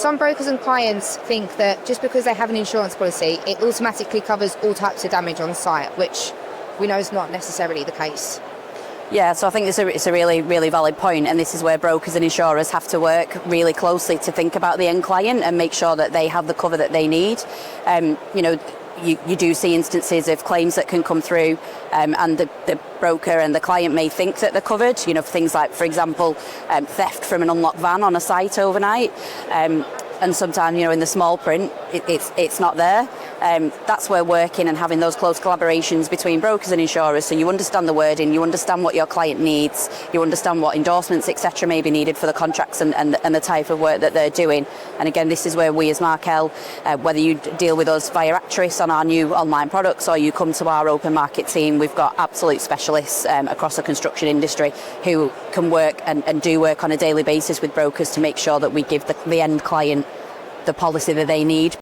some brokers and clients think that just because they have an insurance policy, it automatically covers all types of damage on site, which we know is not necessarily the case. Yeah, so I think it's a really, really valid point, and this is where brokers and insurers have to work really closely to think about the end client and make sure that they have the cover that they need. You do see instances of claims that can come through, and the broker and the client may think that they're covered, for things like, for example, theft from an unlocked van on a site overnight. And sometimes, in the small print, it's not there. That's where working and having those close collaborations between brokers and insurers, so you understand the wording, you understand what your client needs, you understand what endorsements, etc. may be needed for the contracts and the type of work that they're doing. And again, this is where we as Markel, whether you deal with us via Actress on our new online products or you come to our open market team, we've got absolute specialists across the construction industry who can work and do work on a daily basis with brokers to make sure that we give the end client the policy that they need.